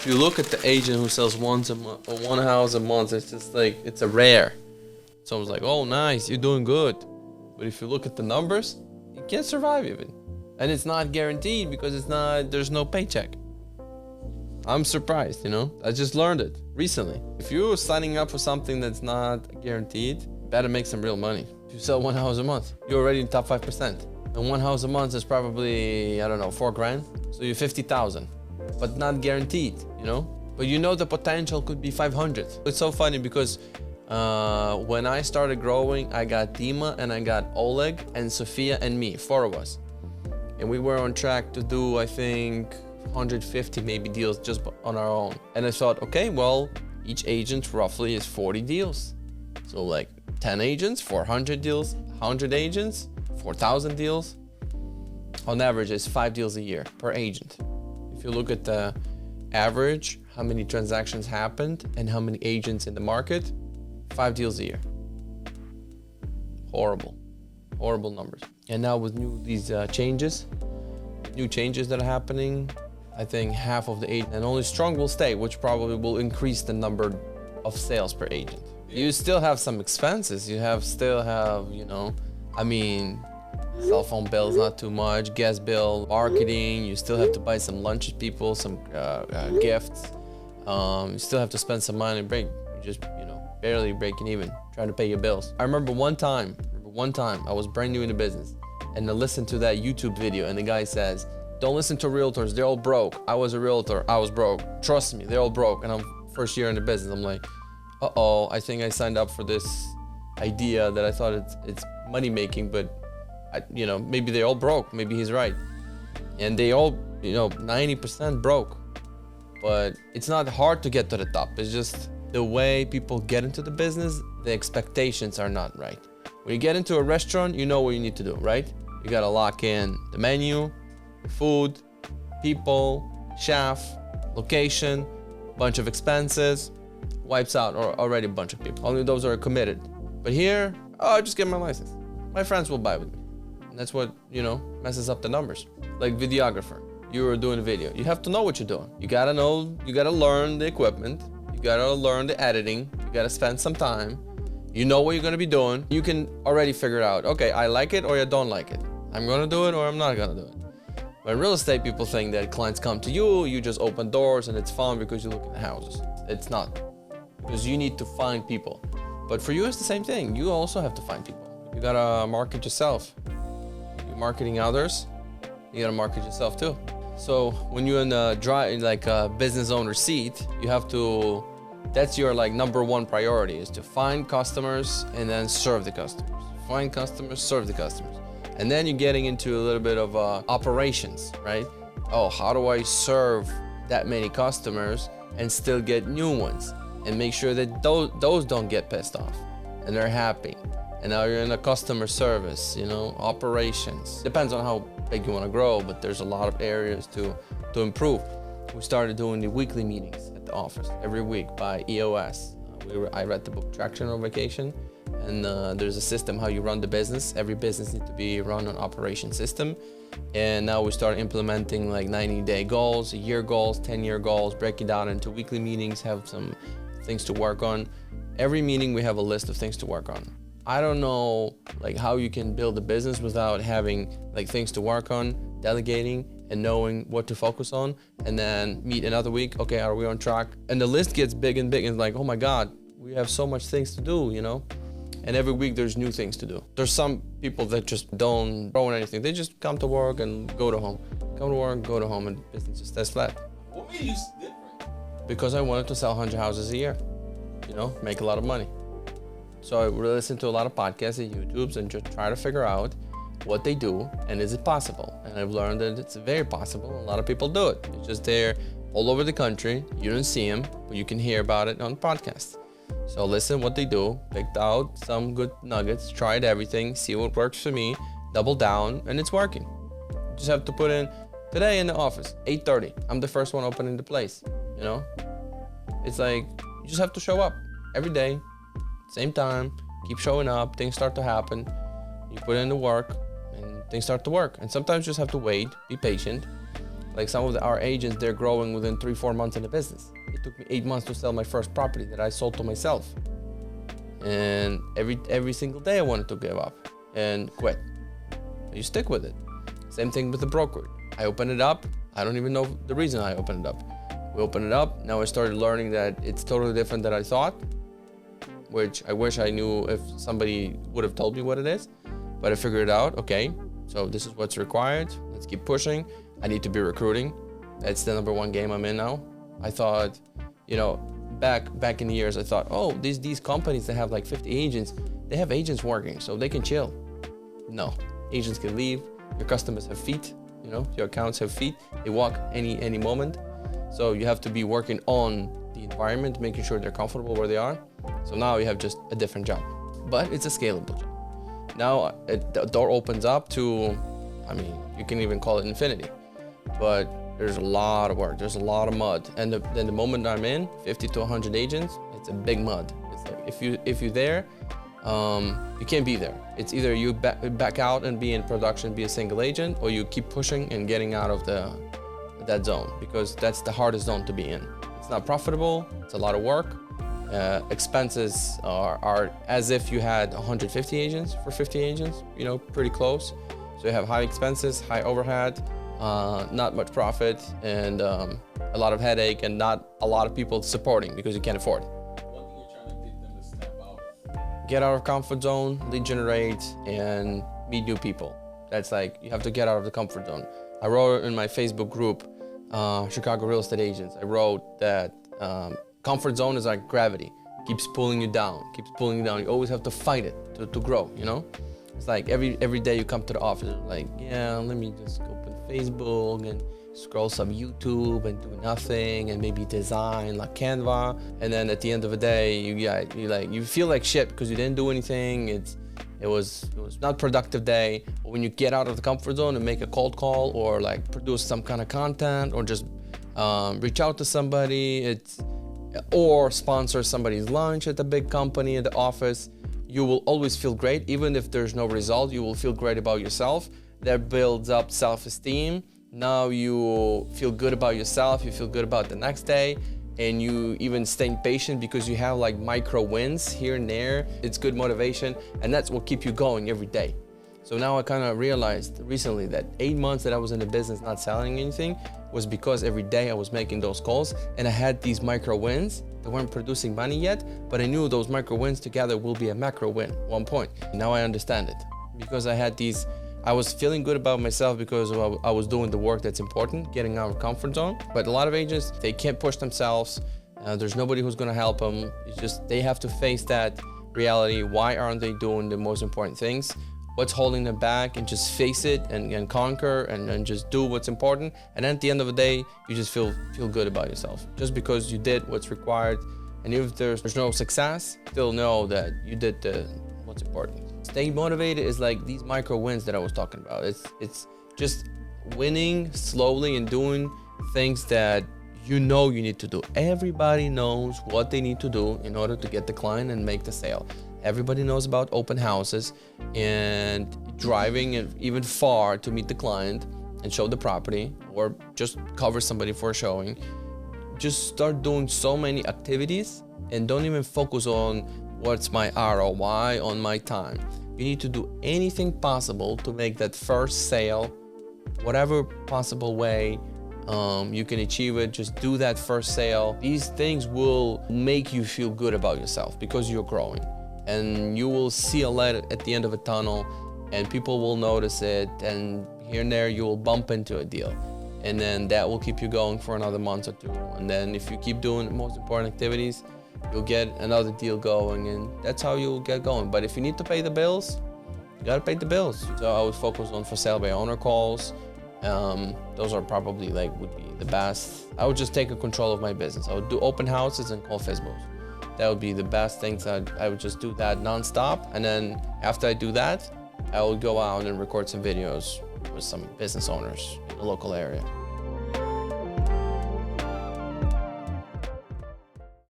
you look at the agent who sells one house a month, it's just like, it's a rare. Someone's like, oh, nice, you're doing good. But if you look at the numbers, you can't survive even. And it's not guaranteed because there's no paycheck. I'm surprised, I just learned it recently. If you're signing up for something that's not guaranteed, better make some real money. If you sell one house a month, you're already in top 5%. And one house a month is probably, I don't know, $4,000. So you're 50,000, but not guaranteed, But the potential could be 500. It's so funny because when I started growing, I got Dima and I got Oleg and Sophia and me, 4 of us. And we were on track to do, I think, 150 maybe deals just on our own. And I thought, okay, well, each agent roughly is 40 deals. So like 10 agents, 400 deals, 100 agents, 4,000 deals. On average, it's 5 deals a year per agent. If you look at the average, how many transactions happened and how many agents in the market, 5 deals a year. Horrible numbers. And now with these changes that are happening, I think half of the agent and only strong will stay, which probably will increase the number of sales per agent. You still have some expenses. You still have, cell phone bills, not too much, gas bill, marketing. You still have to buy some lunches, people, some gifts. You still have to spend some money and you just, barely breaking even, trying to pay your bills. I remember one time I was brand new in the business and I listened to that YouTube video and the guy says, don't listen to realtors, they're all broke. I was a realtor, I was broke. Trust me, they're all broke. And I'm first year in the business. I'm like, uh-oh, I think I signed up for this idea that I thought it's money making, but maybe they're all broke. Maybe he's right. And they all, 90% broke. But it's not hard to get to the top. It's just the way people get into the business, the expectations are not right. When you get into a restaurant, you know what you need to do, right? You gotta lock in the menu, food, people, chef, location, bunch of expenses, wipes out already a bunch of people. Only those are committed. But here, I just get my license. My friends will buy with me. And that's what, messes up the numbers. Like videographer, you are doing a video. You have to know what you're doing. You gotta learn the equipment. You gotta learn the editing. You gotta spend some time. You know what you're gonna be doing. You can already figure it out. Okay, I like it or I don't like it. I'm gonna do it or I'm not gonna do it. But in real estate, people think that clients come to you, you just open doors and it's fun because you look at the houses. It's not. Because you need to find people. But for you, it's the same thing. You also have to find people. You gotta market yourself. You're marketing others, you gotta market yourself too. So when you're in a business owner seat, you have to, that's your number one priority, is to find customers and then serve the customers. Find customers, serve the customers. And then you're getting into a little bit of operations, right? Oh, how do I serve that many customers and still get new ones? And make sure that those don't get pissed off and they're happy. And now you're in a customer service, operations. Depends on how big you want to grow, but there's a lot of areas to improve. We started doing the weekly meetings at the office every week by EOS. I read the book Traction on Vacation, and there's a system how you run the business. Every business needs to be run on operation system. And now we start implementing 90-day goals, a-year goals, 10-year goals, break it down into weekly meetings, have some things to work on. Every meeting we have a list of things to work on. I don't know how you can build a business without having things to work on, delegating and knowing what to focus on, and then meet another week. Okay, are we on track? And the list gets big and big and oh my God, we have so much things to do, And every week there's new things to do. There's some people that just don't throw in anything. They just come to work and go to home. Come to work, go to home, and business just stays flat. What made you different? Because I wanted to sell 100 houses a year, make a lot of money. So I listen to a lot of podcasts and YouTubes and just try to figure out what they do and is it possible. And I've learned that it's very possible. A lot of people do it. It's just they're all over the country. You don't see them, but you can hear about it on podcasts. So listen what they do, picked out some good nuggets, tried everything, see what works for me, double down, and it's working. You just have to put in today in the office, 8:30. I'm the first one opening the place, It's you just have to show up every day. Same time, keep showing up, things start to happen. You put in the work and things start to work. And sometimes you just have to wait, be patient. Like some of our agents, they're growing within 3-4 months in the business. It took me 8 months to sell my first property that I sold to myself. And every single day I wanted to give up and quit. You stick with it. Same thing with the brokerage. I opened it up. I don't even know the reason I opened it up. We opened it up. Now I started learning that it's totally different than I thought, which I wish I knew if somebody would have told me what it is. But I figured it out. Okay, so this is what's required. Let's keep pushing. I need to be recruiting. That's the #1 game I'm in now. I thought, back in the years, I thought, oh, these companies that have like 50 agents, they have agents working, so they can chill. No, agents can leave. Your customers have feet. Your accounts have feet. They walk any moment. So you have to be working on the environment, making sure they're comfortable where they are. So now you have just a different job, but it's a scalable job. Now the door opens up to, you can even call it infinity, but there's a lot of work. There's a lot of mud. And then the moment I'm in, 50 to 100 agents, it's a big mud. It's like if you're there, you can't be there. It's either you back out and be in production, be a single agent, or you keep pushing and getting out of that zone, because that's the hardest zone to be in. It's not profitable. It's a lot of work. Expenses are as if you had 150 agents for 50 agents, pretty close. So you have high expenses, high overhead, not much profit, and a lot of headache, and not a lot of people supporting because you can't afford it. One thing you're trying to get them to step out. Get out of comfort zone, lead generate, and meet new people. That's like, you have to get out of the comfort zone. I wrote in my Facebook group, Chicago Real Estate Agents, I wrote that comfort zone is like gravity. Keeps pulling you down, keeps pulling you down. You always have to fight it to grow, It's like every day you come to the office, like, yeah, let me just open Facebook and scroll some YouTube and do nothing, and maybe design like Canva. And then at the end of the day, you feel like shit because you didn't do anything. It was not productive day. But when you get out of the comfort zone and make a cold call, or like produce some kind of content, or just reach out to somebody, or sponsor somebody's lunch at a big company at the office, you will always feel great. Even if there's no result, you will feel great about yourself. That builds up self-esteem. Now you feel good about yourself, you feel good about the next day, and you even stay patient because you have like micro wins here and there. It's good motivation, and that's what keeps you going every day. So now I kind of realized recently that 8 months that I was in the business not selling anything was because every day I was making those calls, and I had these micro wins that weren't producing money yet, but I knew those micro wins together will be a macro win at one point. Now I understand it because I was feeling good about myself because I was doing the work that's important, getting out of comfort zone. But a lot of agents, they can't push themselves. There's nobody who's going to help them. It's just, they have to face that reality. Why aren't they doing the most important things? What's holding them back? And just face it and conquer and just do what's important. And then at the end of the day, you just feel good about yourself just because you did what's required. And if there's no success, still know that you did what's important. Staying motivated is like these micro wins that I was talking about. It's just winning slowly and doing things that you need to do. Everybody knows what they need to do in order to get the client and make the sale. Everybody knows about open houses and driving even far to meet the client and show the property, or just cover somebody for a showing. Just start doing so many activities and don't even focus on what's my ROI on my time. You need to do anything possible to make that first sale, whatever possible way you can achieve it. Just do that first sale. These things will make you feel good about yourself because you're growing, and you will see a light at the end of a tunnel, and people will notice it, and here and there you will bump into a deal, and then that will keep you going for another month or two. And then if you keep doing the most important activities, you'll get another deal going, and that's how you'll get going. But if you need to pay the bills, you gotta pay the bills. So I would focus on for sale by owner calls. Those are probably would be the best. I would just take control of my business. I would do open houses and call FISBOs. That would be the best things. I would just do that nonstop. And then after I do that, I would go out and record some videos with some business owners in the local area.